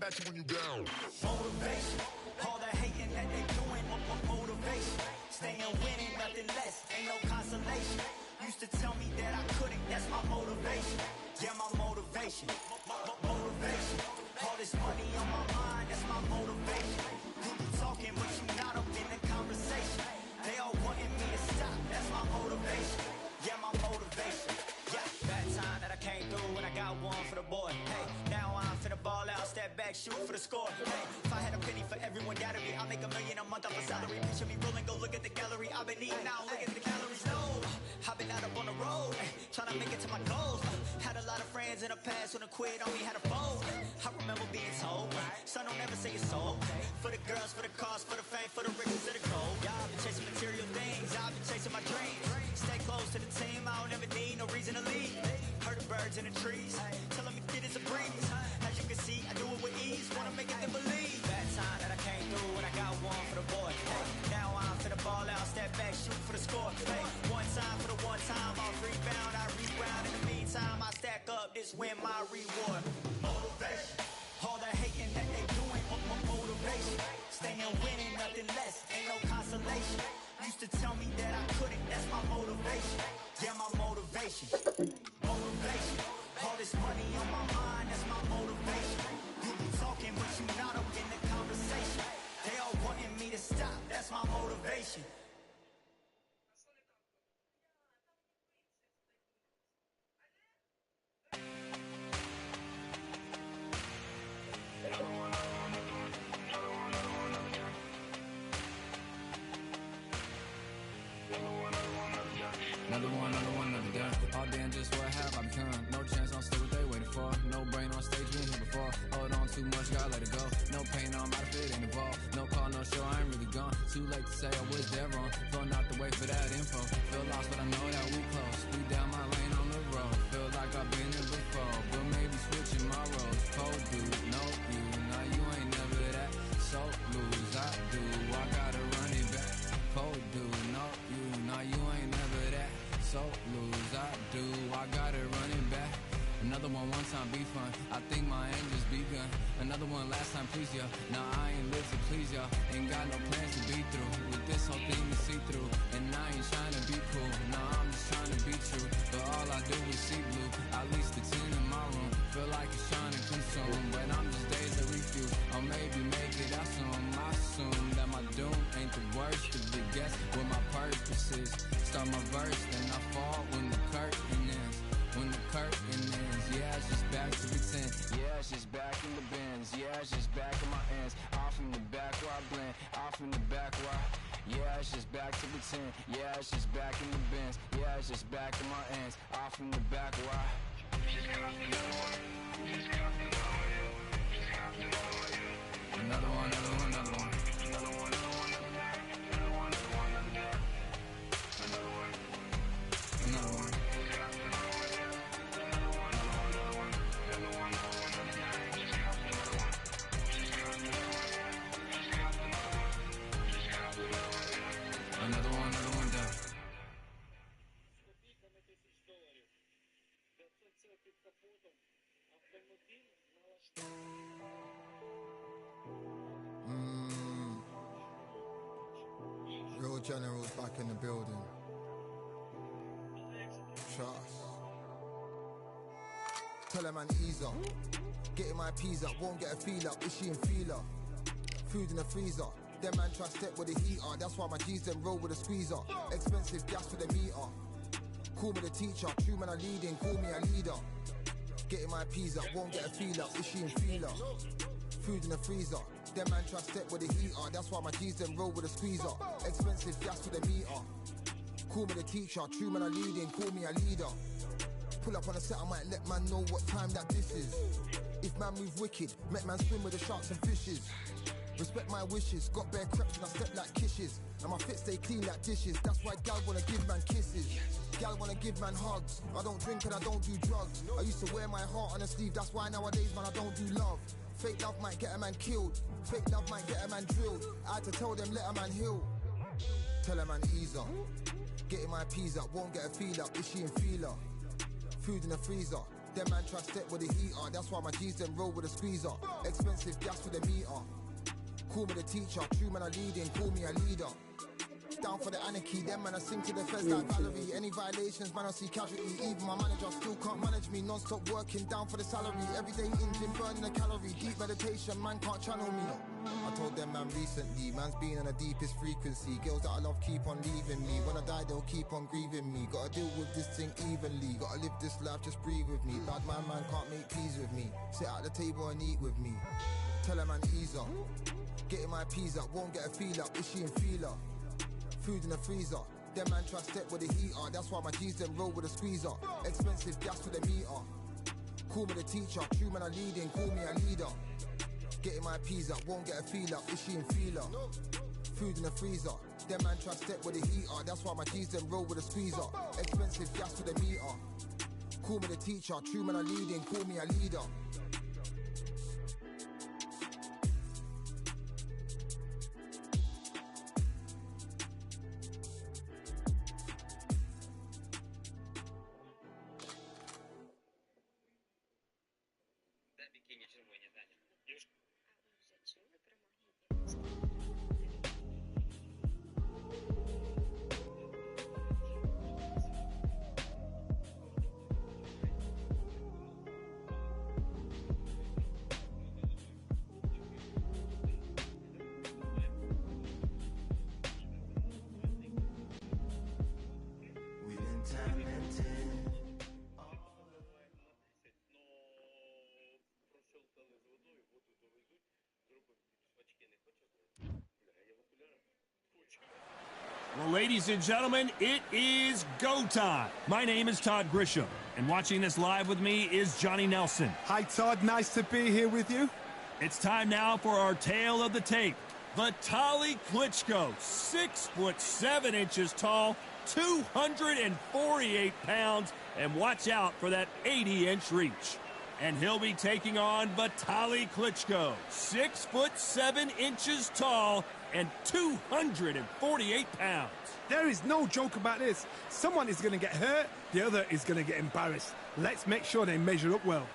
at you when you down. Motivation, all the hating that they doing, motivation. Staying winning, nothing less, ain't no consolation. Used to tell me that I couldn't, that's my motivation. Yeah, my motivation, motivation. All this money on my mind, that's my motivation. You be talking, but you not up in the conversation. They all wanting me to stop, that's my motivation. Yeah, my motivation. Yeah, bad time that I came through and I got one for the boy. Hey, now I'm finna ball out, step back, shoot for the score. Hey, if I had a penny for everyone doubted me, I'll make $1 million a month off a salary. Picture me rolling, go look at the gallery. I've been eating now, look at the calories. No, I've been out up on the road, trying to make it to my goals. Had a lot of friends in the past when I quit on me, had a fold. I remember being told, son, don't ever say it's sold. For the girls, for the cars, for the fame, for the riches, for the gold. Yeah, I've been chasing material things, I've been chasing my dreams. Stay close to the team, I don't ever need no reason to leave. Heard the birds in the trees, telling me get it's a breeze. As you can see, I do it with ease, wanna make it them believe. Bad time that I came through and I got one for the boy. Hey, now I'm finna ball out, step back, shoot for the score. Hey, one time for the one time, I'll rebound, I reround. In the meantime, I stack up, this win my reward. Motivation, all the hating that they doing, motivation. Staying winning, nothing less, ain't no consolation. Used to tell me that I couldn't, that's my motivation. Yeah, my motivation, motivation. All this money on my mind, that's my motivation. You be talking, but you not up in the conversation. They all wanting me to stop, that's my motivation. Another day. All day and just what have I become? No chance, I'm still what they waiting for. No brain on stage, been here before. Hold on too much, gotta let it go. No pain, I'm out of it, ain't involved. No call, no show, I ain't really gone. Too late to say I was there wrong. Flown out the way for that info. Feel lost, but I know that we close. We down my lane on the road. Feel like I've been here before, but maybe switching my roles. Cold dude, no you, now you ain't never that. So lose, I do, I gotta run it back. Cold dude, no you, now you ain't never that. So lose, I do, I gotta run it back. Another one time be fun, I think my end just begun. Another one last time please ya. Now I ain't live to please ya. Ain't got no plans to be through with this whole thing to see through. And I ain't trying to be cool, nah I'm just trying to be true. But all I do is see blue, at least the 10 in my room. Feel like it's trying to consume, but I'm just days to refuse. Or maybe make it out soon. I assume that my doom ain't the worst of the guess what my purpose is. Start my verse, then I fall when the curtain ends. When the curtain ends, yeah, it's just back to pretend. Yeah, it's just back in the bins. Yeah, it's just back in my ends. Off in the back where I blend. Off in the back where I... Yeah, it's just back to pretend. Yeah, it's just back in the bins. Yeah, it's just back in my ends. Off in the back where I... Another one, another one, another one. Another one, another one, another one. Another one, another one, another day. Another one. Another one. Real generals back in the building. Trust. Tell a man ease up. Getting my peas up, won't get a feel up. Is she in feeler? Food in the freezer. Them man try step with the heater. That's why my G's them roll with a squeezer. Expensive gas for the meter. Call me the teacher. True man I leading, call me a leader. Getting my peas up, won't get a feel up. Is she in feeler? Food in the freezer. Them man try step with the heater. That's why my G's them roll with a squeezer. Expensive gas for the meter. Call me the teacher. True man I leading, call me a leader. Pull up on a set, I might let man know what time that this is. If man move wicked, make man swim with the sharks and fishes. Respect my wishes, got bare creps and I step like kisses. And my fit stay clean like dishes. That's why gal wanna give man kisses. Gal wanna give man hugs. I don't drink and I don't do drugs. I used to wear my heart on a sleeve. That's why nowadays man I don't do love. Fake love might get a man killed. Fake love might get a man drilled. I had to tell them let a man heal. Tell a man ease up. Getting my peas up, won't get a feel up. Is she in feeler? Food in the freezer. Them man try step with the heater. That's why my G's then roll with a squeezer. Expensive gas for the meter. Call me the teacher. True man I leading. Call me a leader. Down for the anarchy, them man I sing to the feds like Valerie. Any violations, man I see casualty. Even my manager still can't manage me. Non-stop working, down for the salary. Everyday engine, burning a calorie. Deep meditation, man can't channel me. I told them man recently, man's been on the deepest frequency. Girls that I love keep on leaving me. When I die they'll keep on grieving me. Gotta deal with this thing evenly. Gotta live this life, just breathe with me. Bad man can't make peace with me. Sit at the table and eat with me. Tell a man ease up. Getting my peas up, won't get a feel up. Is she in feeler? Food in the freezer. Them man try step with the heater. That's why my G's then roll with a squeezer. Expensive gas for the meter. Call me the teacher. True man I leading. Call me a leader. Getting my peas up. Won't get a feel up. Is she in feeler? Food in the freezer. Them man try step with the heater. That's why my G's then roll with a squeezer. Expensive gas for the meter. Call me the teacher. True man I leading. Call me a leader. Well, ladies and gentlemen, it is go time. My name is Todd Grisham, and watching this live with me is Johnny Nelson. Hi, Todd. Nice to be here with you. It's time now for our tale of the tape. Vitaly Klitschko, 6'7" tall, 248 pounds, and watch out for that 80-inch reach. And he'll be taking on Vitaly Klitschko, 6'7" tall, and 248 pounds. There is no joke about this. Someone is going to get hurt, the other is going to get embarrassed. Let's make sure they measure up well.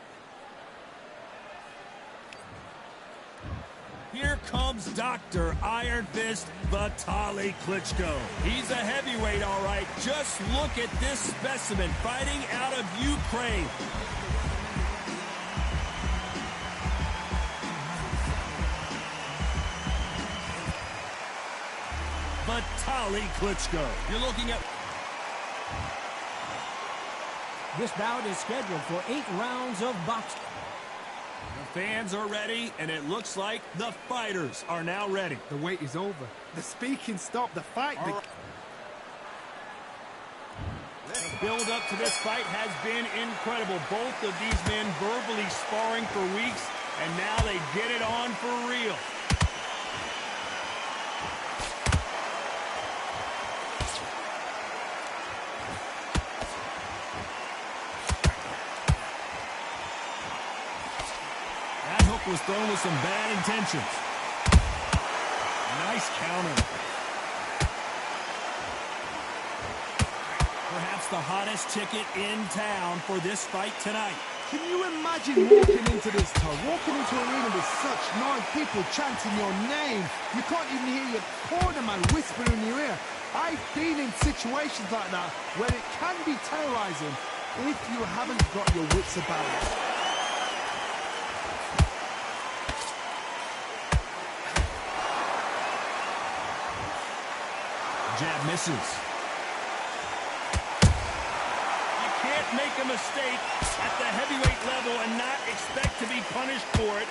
Here comes Dr. Iron Fist Vitaly Klitschko. He's a heavyweight, all right. Just look at this specimen fighting out of Ukraine. Vitaly Klitschko. You're looking at... This bout is scheduled for 8 rounds of boxing. The fans are ready, and it looks like the fighters are now ready. The wait is over. The speaking stopped. The fight... The build up to this fight has been incredible. Both of these men verbally sparring for weeks, and now they get it on for real. Was thrown with some bad intentions. Nice counter. Perhaps the hottest ticket in town for this fight tonight. Can you imagine walking into this, Todd? Walking into an arena with such noise, people chanting your name. You can't even hear your corner man whisper in your ear. I've been in situations like that where it can be terrorizing if you haven't got your wits about it. Jab misses. You can't make a mistake at the heavyweight level and not expect to be punished for it.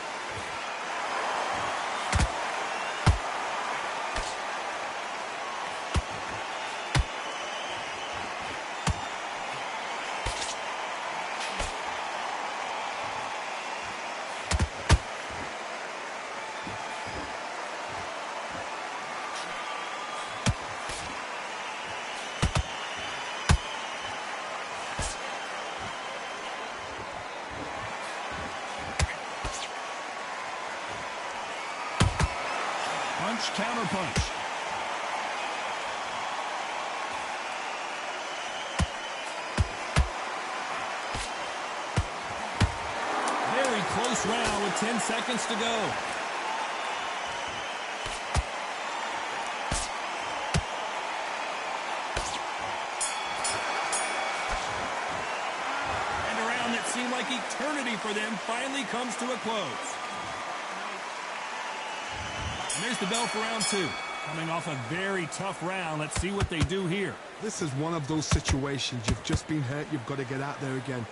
Counter punch. this round with 10 seconds to go. And a round that seemed like eternity for them finally comes to a close. And there's the bell for round 2. Coming off a very tough round. Let's see what they do here. This is one of those situations. You've just been hurt. You've got to get out there again.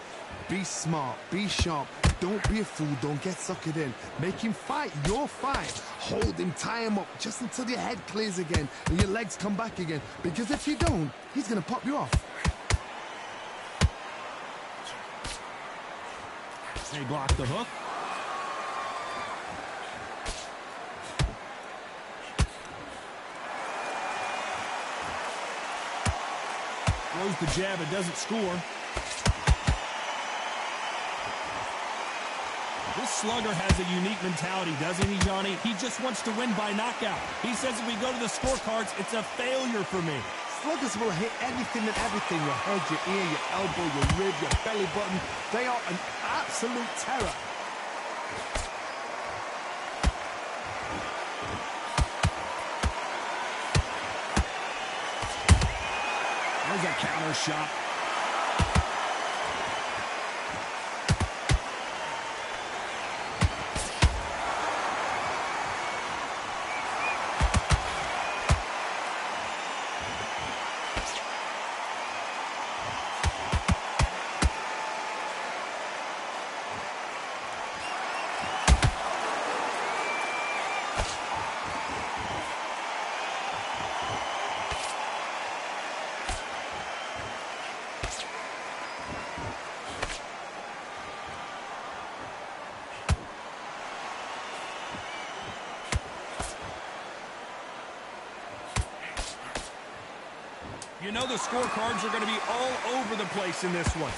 Be smart. Be sharp. Don't be a fool. Don't get suckered in. Make him fight your fight. Hold him. Tie him up just until your head clears again and your legs come back again. Because if you don't, he's going to pop you off. They block the hook. Throws the jab, it doesn't score. This slugger has a unique mentality, doesn't he, Johnny? He just wants to win by knockout. He says if we go to the scorecards, it's a failure for me. Sluggers will hit anything and everything. Your head, your ear, your elbow, your rib, your belly button. They are an absolute terror. There's a counter shot. You know the scorecards are going to be all over the place in this one.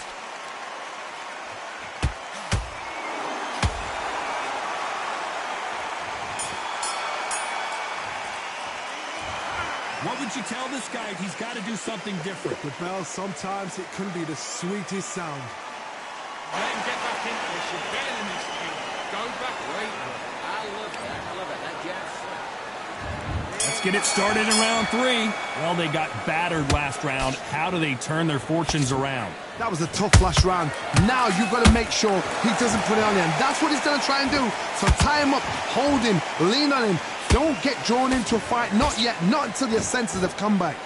What would you tell this guy if he's got to do something different? The bell, sometimes it can be the sweetest sound. Let him get back into this. You're getting in this thing. Go back. Great. I love that. I love it. That jab's Let's get it started in round 3. Well, they got battered last round. How do they turn their fortunes around? That was a tough last round. Now you've got to make sure he doesn't put it on him. That's what he's going to try and do. So tie him up, hold him, lean on him. Don't get drawn into a fight. Not yet. Not until your senses have come back.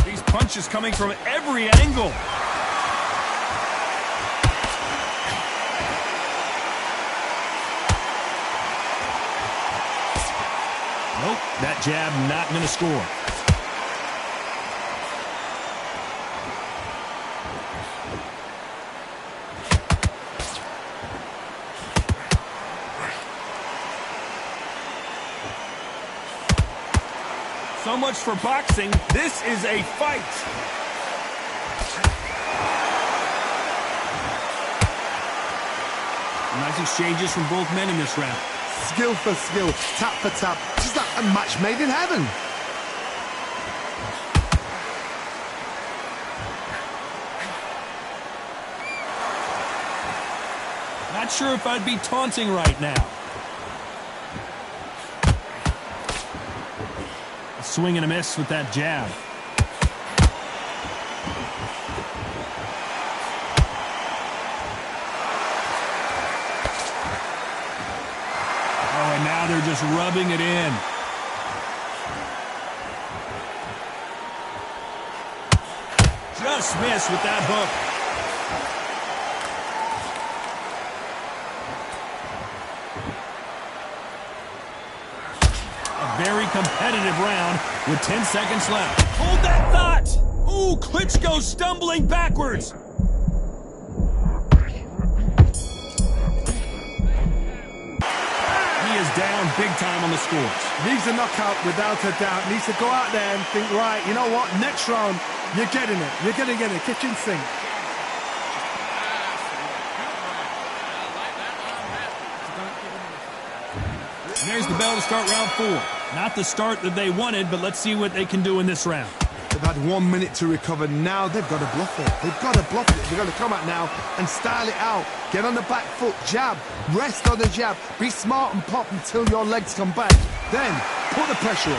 These punches coming from every angle. Nope, that jab not going to score. So much for boxing. This is a fight. Nice exchanges from both men in this round. Skill for skill, tap for tap. Just like a match made in heaven. Not sure if I'd be taunting right now. A swing and a miss with that jab. Oh, and now they're just rubbing it in. Just missed with that hook. Very competitive round with 10 seconds left. Hold that thought! Ooh, Klitschko stumbling backwards. He is down big time on the scores. Needs a knockout without a doubt. Needs to go out there and think, right, you know what? Next round, you're getting it. You're going to get it. Kitchen sink. And there's the bell to start round 4. Not the start that they wanted, but let's see what they can do in this round. They've had 1 minute to recover. Now they've got to bluff it. They've got to bluff it. They've got to come out now and style it out. Get on the back foot, jab, rest on the jab. Be smart and pop until your legs come back. Then put the pressure on.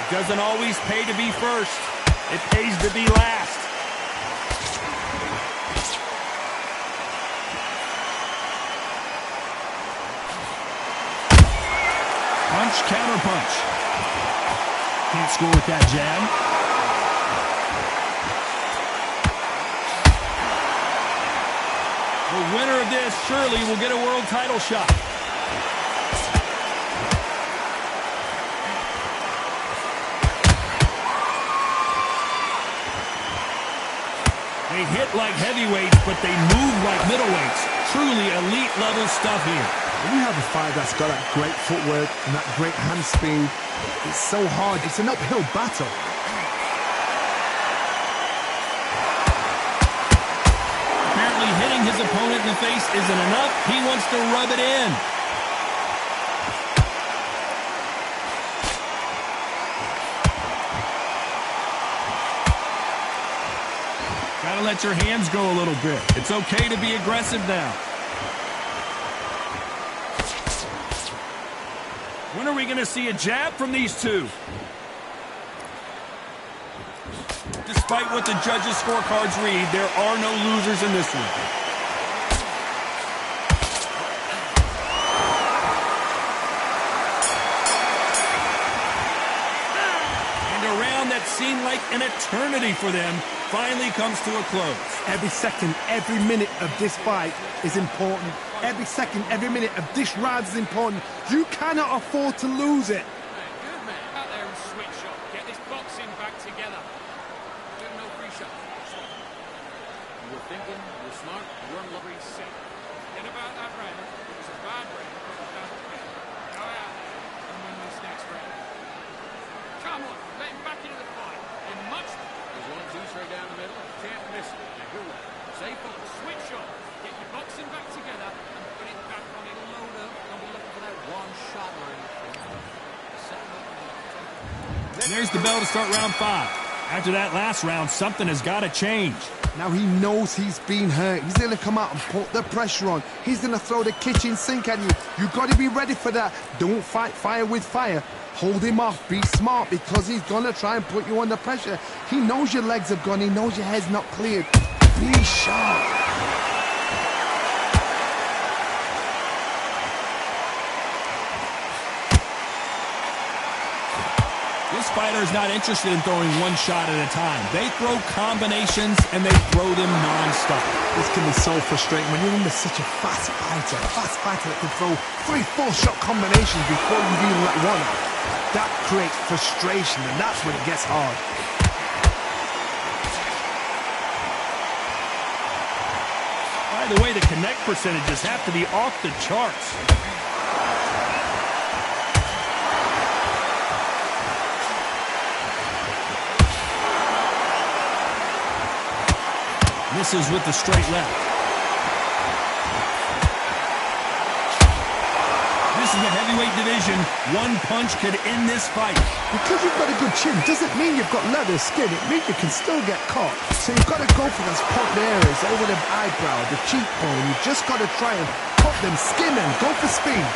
It doesn't always pay to be first. It pays to be last. Punch, counter punch. Can't score with that jab. The winner of this surely will get a world title shot. They hit like heavyweights, but they move like middleweights. Truly elite level stuff here. When you have a fight that's got that great footwork and that great hand speed, it's so hard. It's an uphill battle. Apparently hitting his opponent in the face isn't enough. He wants to rub it in. Gotta let your hands go a little bit. It's okay to be aggressive now. When are we going to see a jab from these two? Despite what the judges' scorecards read, there are no losers in this one. And a round that seemed like an eternity for them finally comes to a close. Every second, every minute of this fight is important. Every second, every minute of this round is important. You cannot afford to lose it. Good man. Out there and switch up. Get this boxing back together. Give him no free shot. You were thinking, you were smart, you weren't lottery sick. Forget about that round. It was a bad round. Go out there and win this next round. Come on, let him back into the fight. In much. There's 1, 2 straight down the middle. Can't miss it. Now good one. Stay focused. Switch up. Get your boxing back together and put it back on it. Load up. Don't be looking for that one shot or anything. Set him up. And there's the bell to start round 5. After that last round, something has got to change. Now he knows he's been hurt. He's going to come out and put the pressure on. He's going to throw the kitchen sink at you. You've got to be ready for that. Don't fight fire with fire. Hold him off. Be smart because he's going to try and put you under pressure. He knows your legs have gone. He knows your head's not cleared. Be sharp. This fighter is not interested in throwing one shot at a time. They throw combinations and they throw them non-stop. This can be so frustrating when you're under such a fast fighter that can throw 3-4 shot combinations before you even let one out. That creates frustration, and that's when it gets hard. By the way, the connect percentages have to be off the charts. Misses with the straight left. This is the heavyweight division. One punch could end this fight. Because you've got a good chin doesn't mean you've got leather skin. It means you can still get caught. So you've got to go for those popped areas over the eyebrow, the cheekbone. You just got to try and pop them, skin them, go for speed.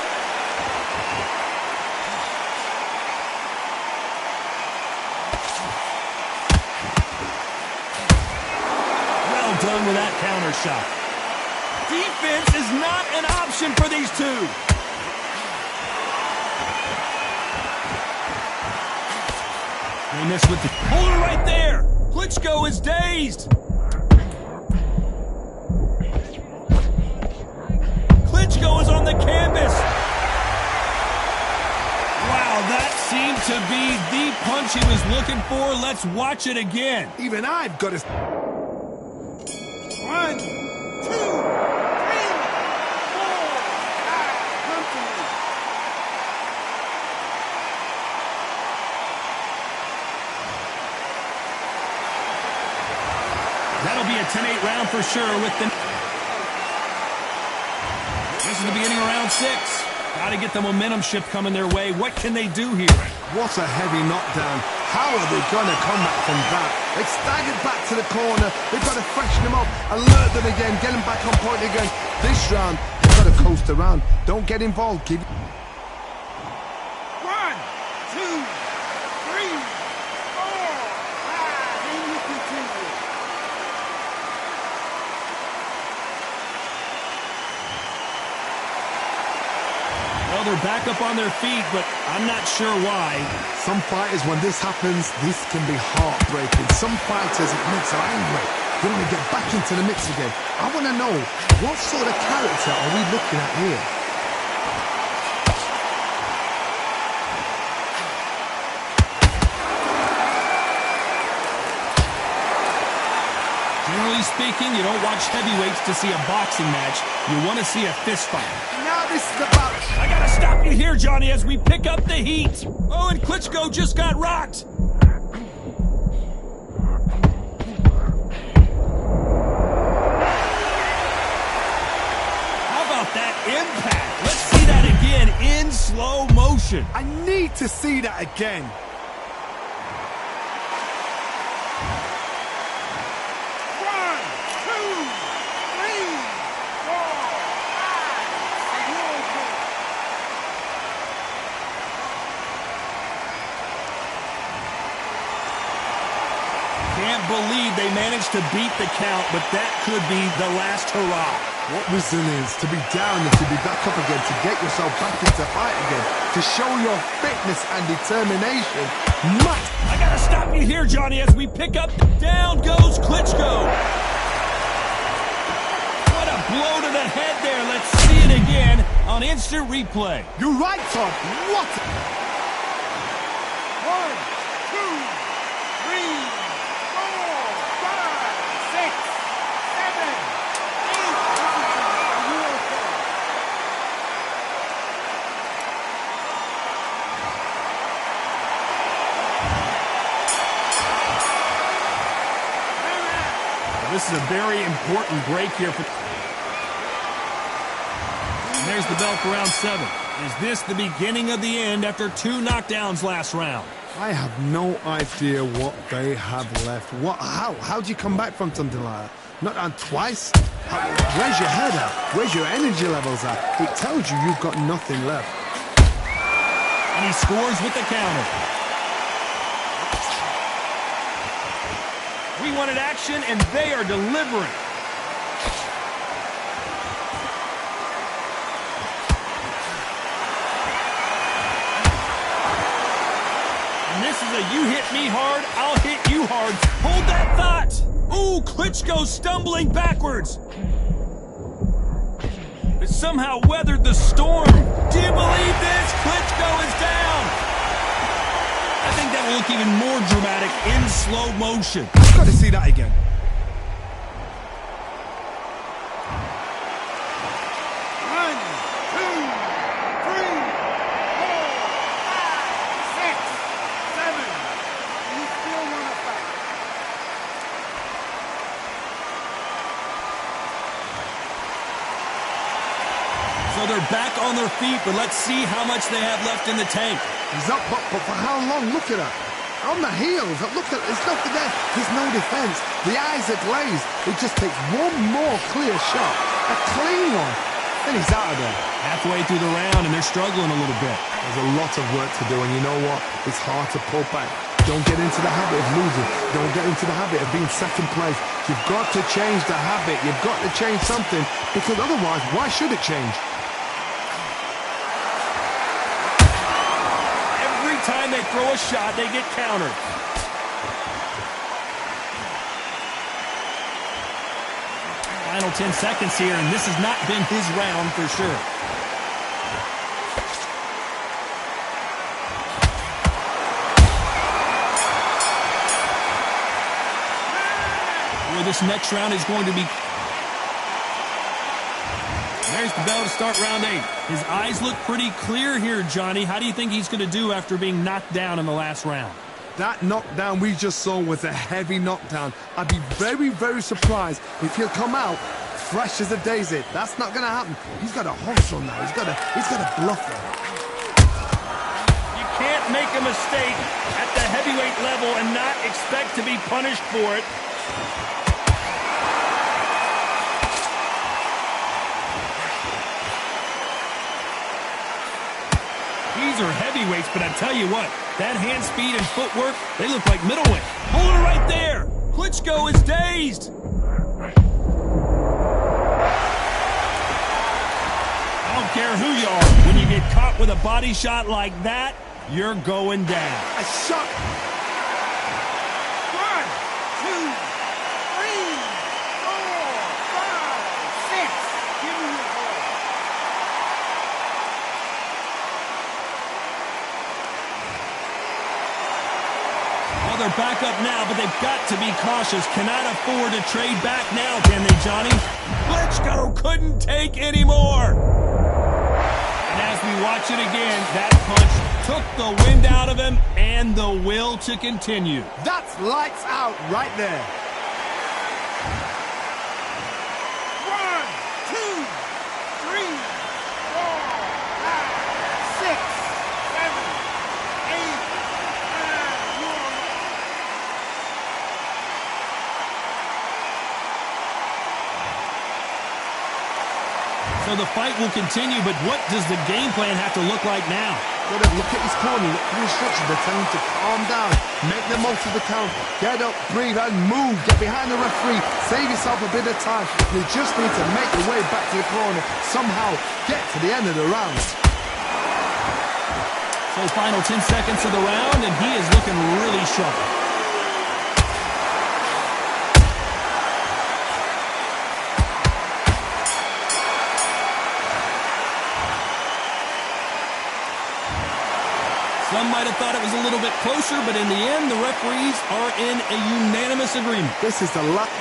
Done with that counter shot. Defense is not an option for these two. They miss with the hold it right there. Klitschko is dazed. Klitschko is on the canvas. Wow, that seemed to be the punch he was looking for. Let's watch it again. Even I've got to... 1, 2, 3, 4. for sure with the... This is the beginning of round 6. Got to get the momentum shift coming their way. What can they do here? What a heavy knockdown. How are they going to come back from that? They staggered back to the corner. They've got to freshen them up, alert them again, get them back on point again. This round, they've got to coast around. Don't get involved. Keep... 1, 2, 3, 4, 5, and you continue. Well, they're back up on their feet, but I'm not sure why. Some fighters, when this happens, this can be heartbreaking. Some fighters, it makes them angry. They want to get back into the mix again. I want to know, what sort of character are we looking at here? Generally speaking, you don't watch heavyweights to see a boxing match. You want to see a fist fight. Now this is about... I gotta stop you here, Johnny, as we pick up the heat. Oh, and Klitschko just got rocked. How about that impact? Let's see that again in slow motion. I need to see that again. Can't believe they managed to beat the count, but that could be the last hurrah. What resilience to be down and to be back up again, to get yourself back into fight again, to show your fitness and determination. I gotta stop you here, Johnny, as we pick up. Down goes Klitschko. What a blow to the head there. Let's see it again on instant replay. You're right, Tom. What? 1, 2, 3, 4, 5, 6, 7, 8. This is a very important break here. And there's the bell for round 7. Is this the beginning of the end after 2 knockdowns last round? I have no idea what they have left. How do you come back from something like that? Not on twice? Where's your head at? Where's your energy levels at? It tells you you've got nothing left. And he scores with the counter. We wanted action, and they are delivering. And this is a you hit me hard, I'll hit you hard. Hold that thought. Ooh, Klitschko stumbling backwards. But somehow weathered the storm. Do you believe this? Klitschko is down. I think that will look even more dramatic in slow motion. I've got to see that again. So they're back on their feet, but let's see how much they have left in the tank. He's up, but for how long? Look at that. On the heels. Look at, there's nothing there. There's no defense. The eyes are glazed. It just takes one more clear shot. A clean one. And he's out of there. Halfway through the round, and they're struggling a little bit. There's a lot of work to do, and you know what? It's hard to pull back. Don't get into the habit of losing. Don't get into the habit of being second place. You've got to change the habit. You've got to change something, because otherwise, why should it change? Time they throw a shot, they get countered. Final 10 seconds here, and this has not been his round for sure. Well, this next round is going to be... There's the bell to start round 8. His eyes look pretty clear here, Johnny. How do you think he's going to do after being knocked down in the last round? That knockdown we just saw was a heavy knockdown. I'd be very, very surprised if he'll come out fresh as a daisy. That's not going to happen. He's got a hustle now. He's got a bluffer. You can't make a mistake at the heavyweight level and not expect to be punished for it. These are heavyweights, but I tell you what, that hand speed and footwork, they look like middleweight. Hold it right there. Klitschko is dazed. I don't care who you are. When you get caught with a body shot like that, you're going down. A shot. 1, 2, 3, 4, 5, 6. They're back up now, but they've got to be cautious. Cannot afford to trade back now, can they, Johnny? Klitschko couldn't take any more. And as we watch it again, that punch took the wind out of him and the will to continue. That's lights out right there. 1, 2, 3, 4, 5, 6, 7, 8, 9. So the fight will continue, but what does the game plan have to look like now? Look at his corner, look at the instructions. They're telling him to calm down, make the most of the count, get up, breathe, and move. Get behind the referee, save yourself a bit of time. You just need to make your way back to the corner, somehow get to the end of the round. So final 10 seconds of the round, and he is looking really sharp. Some might have thought it was a little bit closer, but in the end, the referees are in a unanimous agreement. This is the last.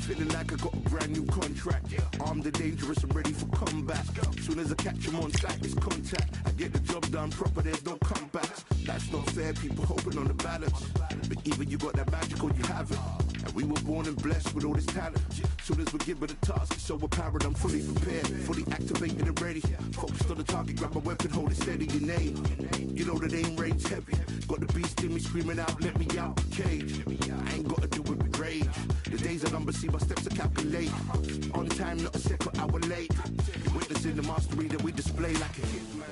Feeling like I got a brand new contract. Armed and dangerous and ready for combat. Soon as I catch him on sight, it's contact. I get the job done proper, there's no comebacks. That's not fair, people hoping on the balance. But even you got that magic or you have it. And we were born and blessed with all this talent. Soon as we're given a task, it's so apparent I'm fully prepared, fully activated and ready. Focused on the target, grab my weapon, hold it steady, your name. You know that aim range heavy. Got the beast in me screaming out, let me out the cage. I ain't got to do it with rage. The days are numbered, see my steps are calculate. On time, not a second hour late. Witnessing the mastery that we display like a hitman.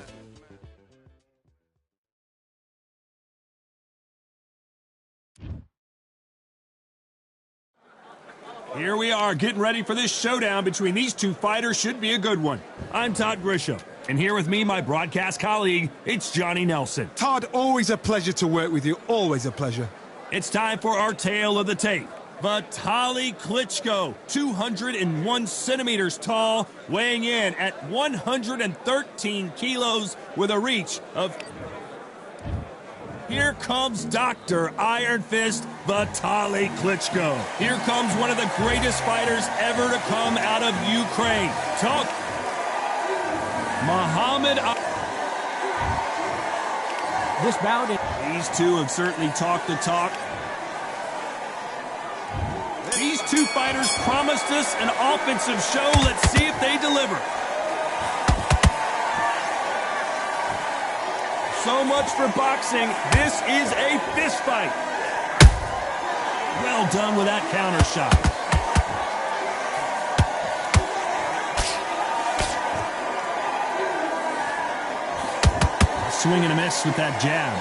Here we are, getting ready for this showdown between these two fighters. Should be a good one. I'm Todd Grisham, and here with me, my broadcast colleague, it's Johnny Nelson. Todd, always a pleasure to work with you. Always a pleasure. It's time for our tale of the tape. Vitaly Klitschko, 201 centimeters tall, weighing in at 113 kilos with a reach of... Here comes Dr. Iron Fist Vitaly Klitschko. Here comes one of the greatest fighters ever to come out of Ukraine. Talk. Muhammad. This bout. These two have certainly talked the talk. These two fighters promised us an offensive show. Let's see if they deliver. So much for boxing. This is a fist fight. Well done with that counter shot. Swing and a miss with that jab.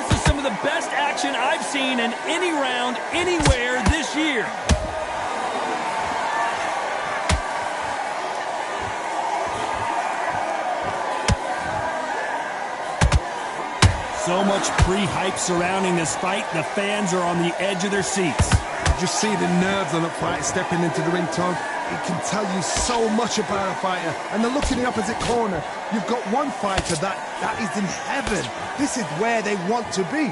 This is some of the best action I've seen in any round anywhere this year. So much pre-hype surrounding this fight, the fans are on the edge of their seats. Just see the nerves on the fight stepping into the ring, Tom. It can tell you so much about a fighter. And the look in the opposite corner, you've got one fighter that is in heaven. This is where they want to be.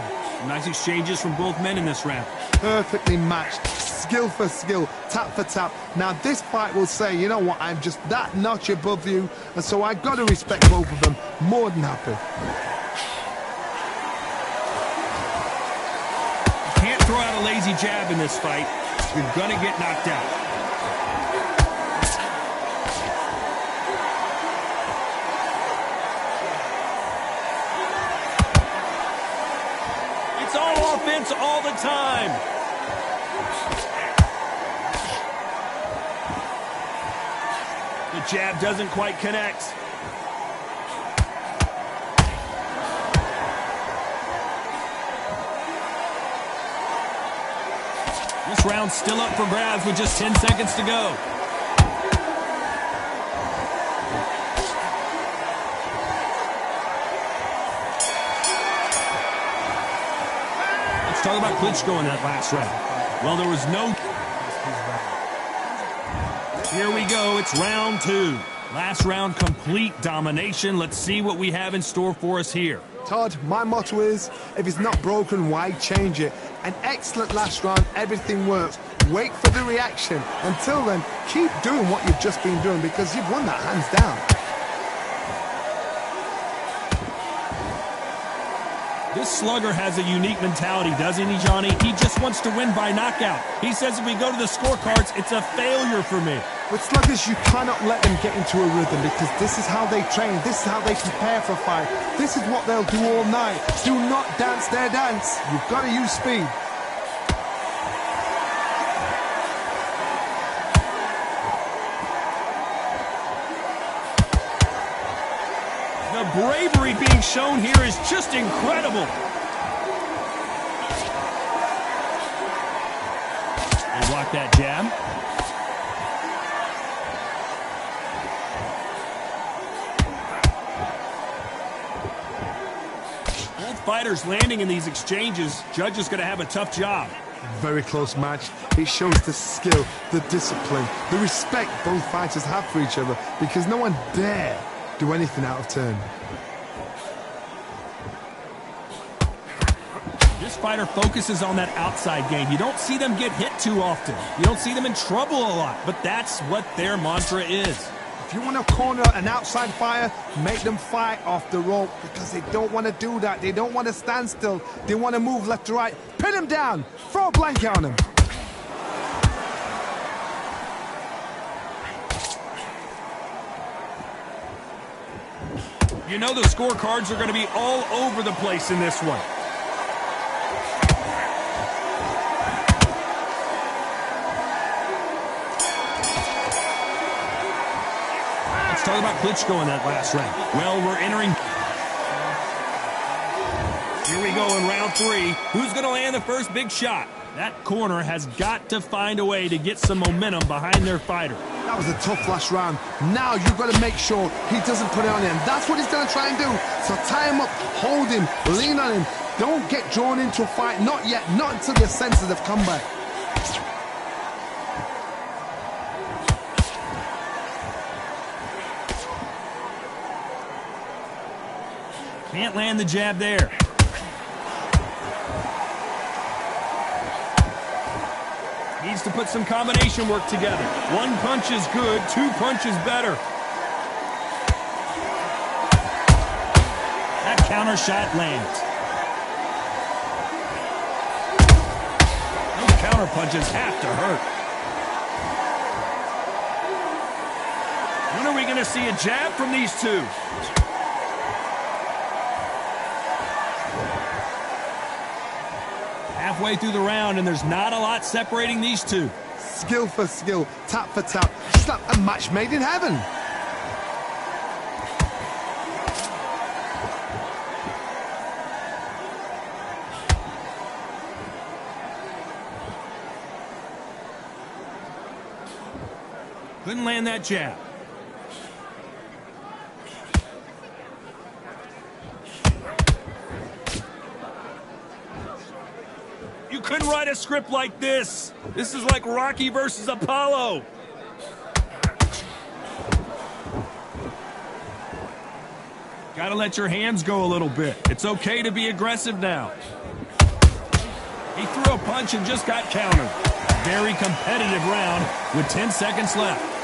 Nice exchanges from both men in this round. Perfectly matched, skill for skill, tap for tap. Now this fight will say, you know what, I'm just that notch above you, and so I've got to respect both of them. More than happy. You can't throw out a lazy jab in this fight. You're gonna get knocked out. Offense all the time. The jab doesn't quite connect. This round's still up for grabs with just 10 seconds to go. Talk about Klitschko in that last round. Well, there was no... Here we go. It's round 2. Last round, complete domination. Let's see what we have in store for us here. Todd, my motto is, if it's not broken, why change it? An excellent last round. Everything works. Wait for the reaction. Until then, keep doing what you've just been doing because you've won that hands down. This slugger has a unique mentality, doesn't he, Johnny? He just wants to win by knockout. He says if we go to the scorecards, it's a failure for me. With sluggers, you cannot let them get into a rhythm because this is how they train. This is how they prepare for a fight. This is what they'll do all night. Do not dance their dance. You've got to use speed. The bravery being shown here is just incredible. They block that jab. Both fighters landing in these exchanges. Judge is going to have a tough job. Very close match. It shows the skill, the discipline, the respect both fighters have for each other because no one dare do anything out of turn. This fighter focuses on that outside game. You don't see them get hit too often. You don't see them in trouble a lot, but that's what their mantra is. If you want to corner an outside fighter, make them fight off the rope because they don't want to do that. They don't want to stand still. They want to move left to right. Pin them down. Throw a blanket on them. You know the scorecards are going to be all over the place in this one. Let's talk about Klitschko in that last round. Well, we're entering... Here we go in round 3. Who's going to land the first big shot? That corner has got to find a way to get some momentum behind their fighter. That was a tough last round. Now you've got to make sure he doesn't put it on him. That's what he's going to try and do. So tie him up, hold him, lean on him. Don't get drawn into a fight. Not yet. Not until your senses have come back. Can't land the jab there. Needs to put some combination work together. One punch is good, 2 punches better. That counter shot lands. Those counter punches have to hurt. When are we going to see a jab from these two? Halfway through the round, and there's not a lot separating these two. Skill for skill, tap for tap. Just like a match made in heaven. Couldn't land that jab. can write a script like this. This is like Rocky versus Apollo. Gotta let your hands go a little bit. It's okay to be aggressive now. He threw a punch and just got countered. A very competitive round with 10 seconds left.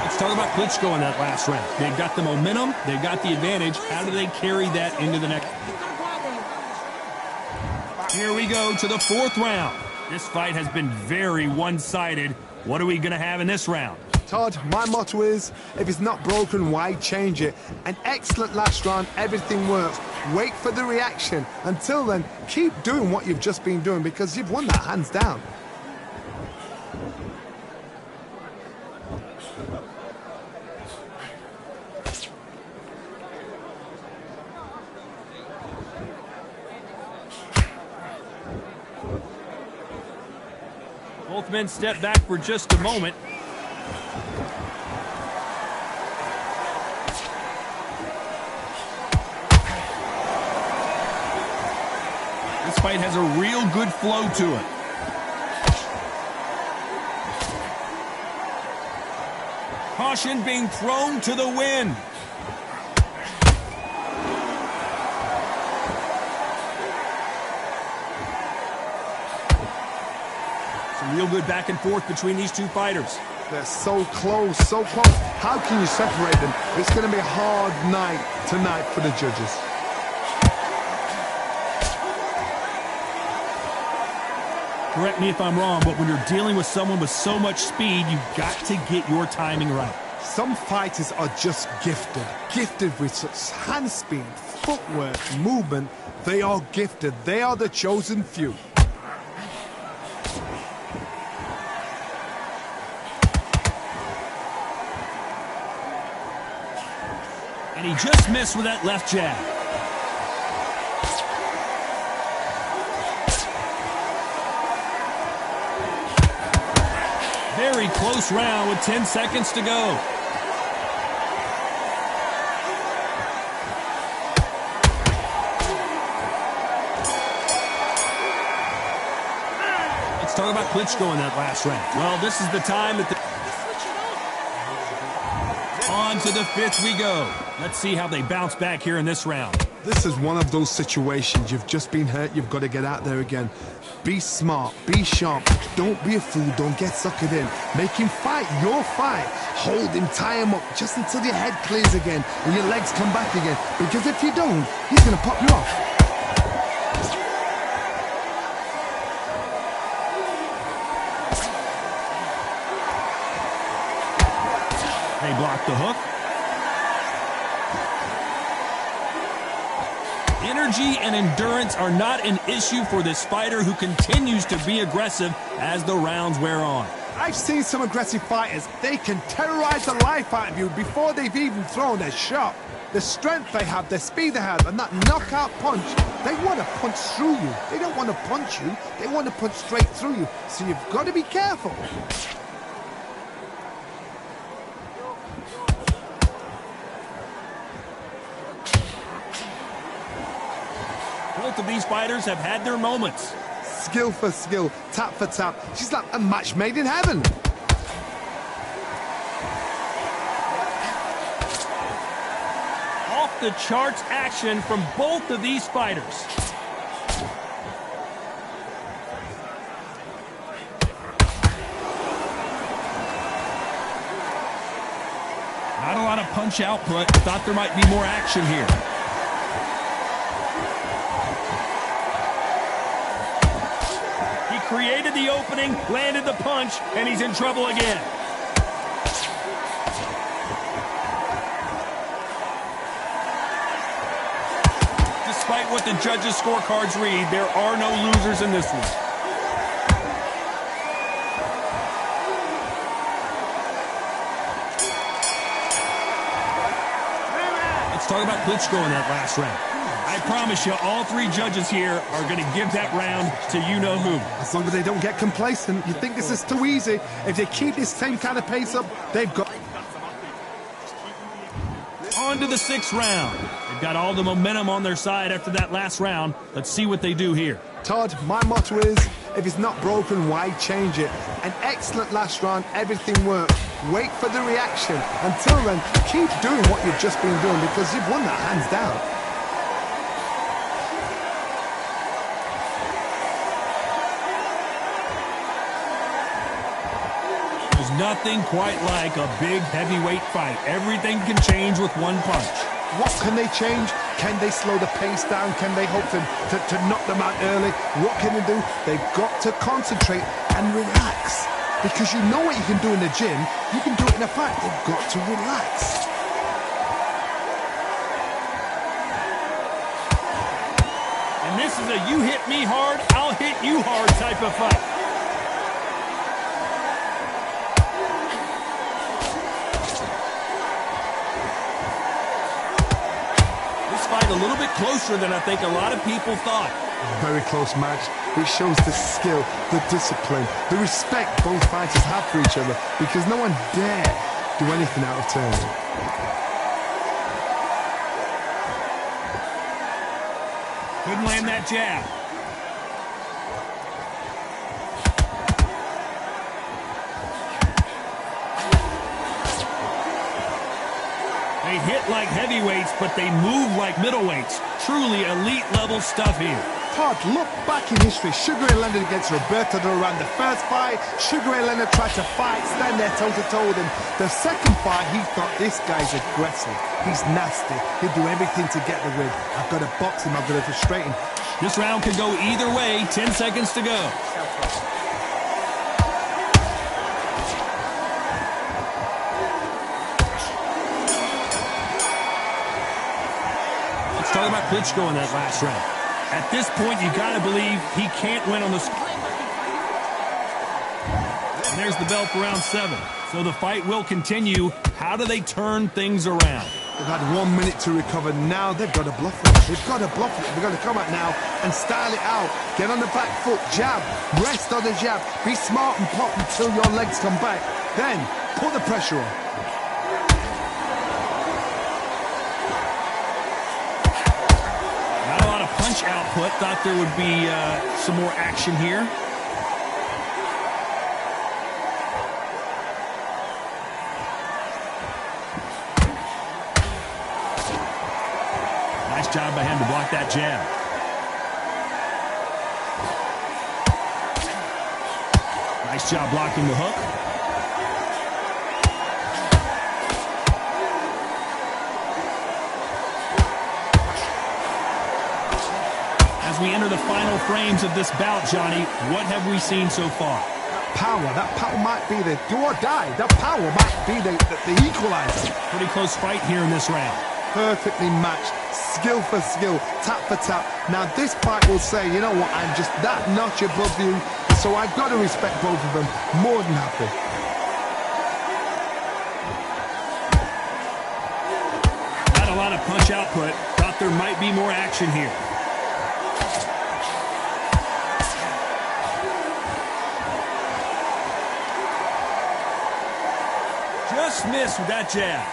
Let's talk about Klitschko in that last round. They've got the momentum, they've got the advantage. How do they carry that into the next? Here we go to the fourth round. This fight has been very one-sided. What are we going to have in this round? Todd, my motto is, if it's not broken, why change it? An excellent last round, everything works. Wait for the reaction. Until then, keep doing what you've just been doing because you've won that hands down. Both men step back for just a moment. This fight has a real good flow to it. Caution being thrown to the wind. Some real good back and forth between these two fighters. They're so close, so close. How can you separate them? It's going to be a hard night tonight for the judges. Correct me if I'm wrong, but when you're dealing with someone with so much speed, you've got to get your timing right. Some fighters are just gifted with such hand speed, footwork, movement. They are gifted. They are the chosen few. And he just missed with that left jab. Very close round with 10 seconds to go. Let's talk about Klitschko in that last round. Well, this is the time that on to the fifth we go. Let's see how they bounce back here in this round. This is one of those situations. You've just been hurt. You've got to get out there again. Be smart. Be sharp. Don't be a fool. Don't get suckered in. Make him fight your fight. Hold him. Tie him up just until your head clears again and your legs come back again. Because if you don't, he's going to pop you off. They block the hook. Energy and endurance are not an issue for this fighter who continues to be aggressive as the rounds wear on. I've seen some aggressive fighters. They can terrorize the life out of you before they've even thrown their shot. The strength they have, the speed they have, and that knockout punch, they want to punch through you. They don't want to punch you. They want to punch straight through you. So you've got to be careful. Both of these fighters have had their moments. Skill for skill, tap for tap. She's like a match made in heaven. Off the charts action from both of these fighters. Not a lot of punch output. Thought there might be more action here. Created the opening, landed the punch, and he's in trouble again. Despite what the judges' scorecards read, there are no losers in this one. Let's talk about Klitschko in that last round. I promise you, all three judges here are going to give that round to you-know-who. As long as they don't get complacent, you think this is too easy. If they keep this same kind of pace up, they've got... On to the 6th round. They've got all the momentum on their side after that last round. Let's see what they do here. Todd, my motto is, if it's not broken, why change it? An excellent last round, everything worked. Wait for the reaction. Until then, keep doing what you've just been doing because you've won that hands down. There's nothing quite like a big heavyweight fight. Everything can change with one punch. What can they change? Can they slow the pace down? Can they hope to knock them out early? What can they do? They've got to concentrate and relax. Because you know what you can do in the gym, you can do it in a fight. They've got to relax. And this is a you hit me hard, I'll hit you hard type of fight. A little bit closer than I think a lot of people thought. Very close match. It shows the skill, the discipline, the respect both fighters have for each other because no one dare do anything out of turn. Couldn't land that jab. They hit like heavyweights, but they move like middleweights. Truly elite level stuff here. Todd, look back in history. Sugar Ray Leonard against Roberto Duran. The first fight, Sugar Ray Leonard tried to fight, stand there toe-to-toe with him. The second fight, he thought, this guy's aggressive. He's nasty. He'll do everything to get the win. I've got to box him. I've got to frustrate him. This round could go either way. 10 seconds to go. Talk about Klitschko in that last round. At this point, you got to believe he can't win on the... And there's the bell for round 7. So the fight will continue. How do they turn things around? They've had 1 minute to recover. Now they've got to bluff it. They've got to bluff it. They've got to come out now and style it out. Get on the back foot, jab, rest on the jab. Be smart and pop until your legs come back. Then put the pressure on. Punch output. Thought there would be some more action here. Nice job by him to block that jab. Nice job blocking the hook. As we enter the final frames of this bout, Johnny, what have we seen so far? That power might be the do or die. That power might be the equalizer. Pretty close fight here in this round. Perfectly matched, skill for skill, tap for tap. Now this fight will say, you know what, I'm just that notch above you, so I've got to respect both of them. More than happy. Not a lot of punch output. Thought there might be more action here. Just missed with that jab.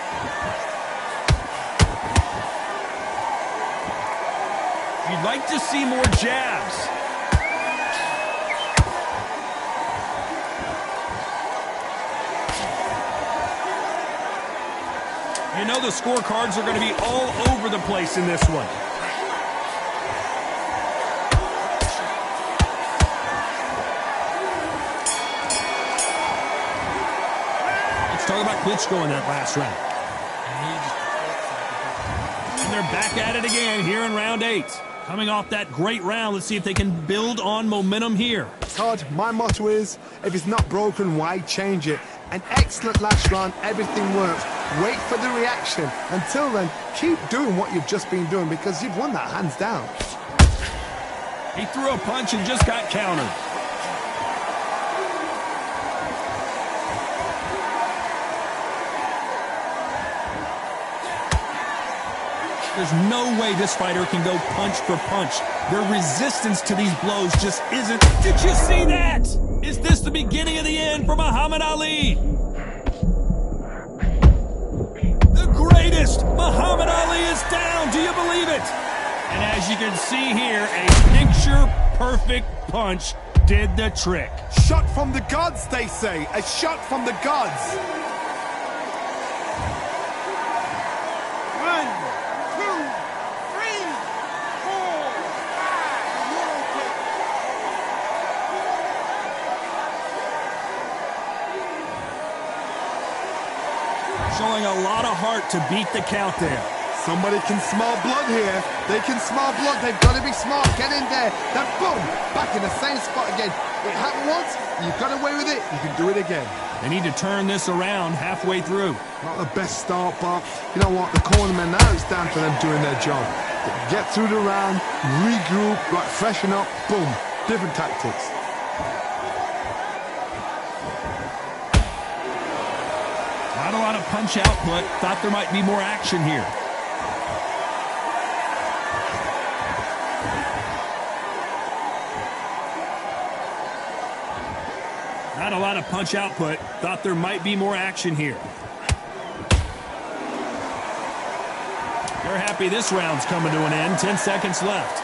You'd like to see more jabs. You know the scorecards are going to be all over the place in this one. Talk about Klitschko in that last round. And they're back at it again here in round 8. Coming off that great round, let's see if they can build on momentum here. Todd, my motto is, if it's not broken, why change it? An excellent last round, everything works. Wait for the reaction. Until then, keep doing what you've just been doing because you've won that hands down. He threw a punch and just got countered. There's no way this fighter can go punch for punch. Their resistance to these blows just isn't. Did you see that? Is this the beginning of the end for Muhammad Ali? The greatest wrist. Muhammad Ali is down. Do you believe it? And as you can see here, a picture-perfect punch did the trick. Shot from the gods, they say. A shot from the gods. 1, 2, 3, 4, 5. Showing a lot of heart to beat the count there. Somebody can smell blood here. They can smell blood. They've got to be smart. Get in there. Then boom, back in the same spot again. It happened once. You got away with it. You can do it again. They need to turn this around halfway through. Not the best start, but you know what? The cornermen now, it's down to them doing their job. Get through the round, regroup, like freshen up. Boom, different tactics. Not a lot of punch output. Thought there might be more action here. Not a lot of punch output. Thought there might be more action here. They're happy this round's coming to an end. 10 seconds left.